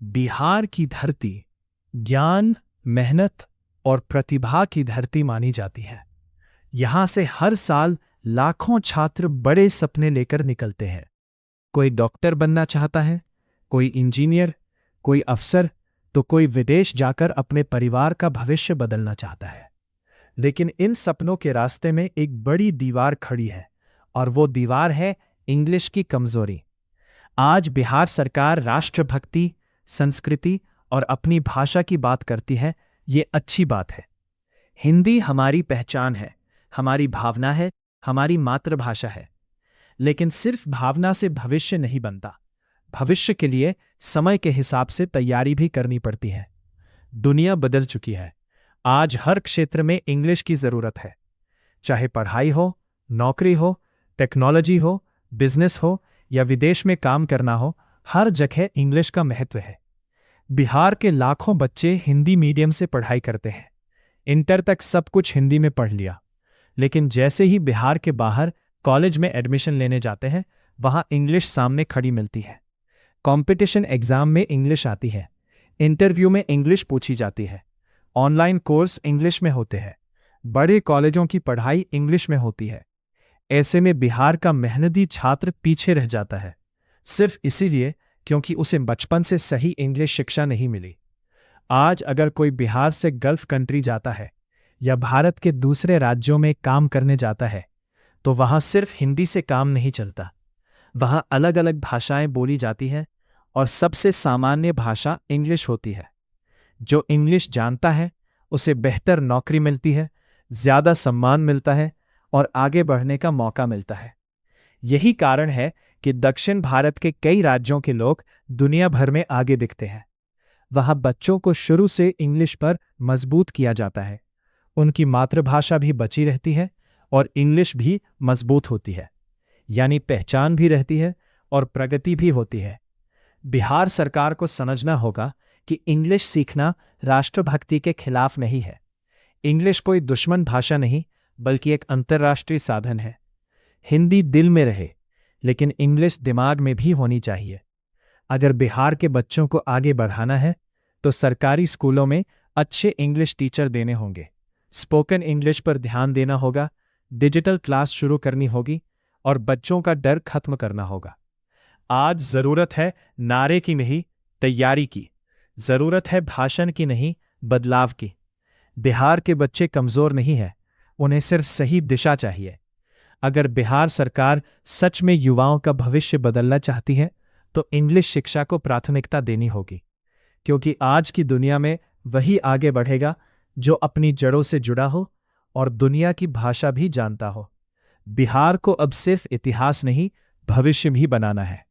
बिहार की धरती ज्ञान, मेहनत और प्रतिभा की धरती मानी जाती है। यहां से हर साल लाखों छात्र बड़े सपने लेकर निकलते हैं। कोई डॉक्टर बनना चाहता है, कोई इंजीनियर, कोई अफसर, तो कोई विदेश जाकर अपने परिवार का भविष्य बदलना चाहता है। लेकिन इन सपनों के रास्ते में एक बड़ी दीवार खड़ी है, और वो दीवार है इंग्लिश की कमजोरी। आज बिहार सरकार राष्ट्रभक्ति, संस्कृति और अपनी भाषा की बात करती है। ये अच्छी बात है। हिंदी हमारी पहचान है, हमारी भावना है, हमारी मातृभाषा है। लेकिन सिर्फ भावना से भविष्य नहीं बनता। भविष्य के लिए समय के हिसाब से तैयारी भी करनी पड़ती है। दुनिया बदल चुकी है। आज हर क्षेत्र में इंग्लिश की जरूरत है। चाहे पढ़ाई हो, नौकरी हो, टेक्नोलॉजी हो, बिजनेस हो या विदेश में काम करना हो, हर जगह इंग्लिश का महत्व है। बिहार के लाखों बच्चे हिंदी मीडियम से पढ़ाई करते हैं। इंटर तक सब कुछ हिंदी में पढ़ लिया। लेकिन जैसे ही बिहार के बाहर कॉलेज में एडमिशन लेने जाते हैं, वहां इंग्लिश सामने खड़ी मिलती है। कंपटीशन एग्जाम में इंग्लिश आती है, इंटरव्यू में इंग्लिश पूछी जाती है, ऑनलाइन कोर्स इंग्लिश में होते हैं, बड़े कॉलेजों की पढ़ाई इंग्लिश में होती है। ऐसे में बिहार का मेहनती छात्र पीछे रह जाता है, सिर्फ इसीलिए क्योंकि उसे बचपन से सही इंग्लिश शिक्षा नहीं मिली। आज अगर कोई बिहार से गल्फ कंट्री जाता है या भारत के दूसरे राज्यों में काम करने जाता है, तो वहां सिर्फ हिंदी से काम नहीं चलता। वहां अलग अलग भाषाएं बोली जाती हैं, और सबसे सामान्य भाषा इंग्लिश होती है। जो इंग्लिश जानता है उसे बेहतर नौकरी मिलती है, ज्यादा सम्मान मिलता है और आगे बढ़ने का मौका मिलता है। यही कारण है कि दक्षिण भारत के कई राज्यों के लोग दुनिया भर में आगे दिखते हैं। वहां बच्चों को शुरू से इंग्लिश पर मजबूत किया जाता है। उनकी मातृभाषा भी बची रहती है और इंग्लिश भी मजबूत होती है, यानी पहचान भी रहती है और प्रगति भी होती है। बिहार सरकार को समझना होगा कि इंग्लिश सीखना राष्ट्रभक्ति के खिलाफ नहीं है। इंग्लिश कोई दुश्मन भाषा नहीं, बल्कि एक अंतर्राष्ट्रीय साधन है। हिंदी दिल में रहे, लेकिन इंग्लिश दिमाग में भी होनी चाहिए। अगर बिहार के बच्चों को आगे बढ़ाना है, तो सरकारी स्कूलों में अच्छे इंग्लिश टीचर देने होंगे, स्पोकन इंग्लिश पर ध्यान देना होगा, डिजिटल क्लास शुरू करनी होगी और बच्चों का डर खत्म करना होगा। आज जरूरत है नारे की नहीं, तैयारी की। जरूरत है भाषण की नहीं, बदलाव की। बिहार के बच्चे कमजोर नहीं हैं, उन्हें सिर्फ सही दिशा चाहिए। अगर बिहार सरकार सच में युवाओं का भविष्य बदलना चाहती है, तो इंग्लिश शिक्षा को प्राथमिकता देनी होगी, क्योंकि आज की दुनिया में वही आगे बढ़ेगा जो अपनी जड़ों से जुड़ा हो और दुनिया की भाषा भी जानता हो। बिहार को अब सिर्फ इतिहास नहीं, भविष्य भी बनाना है।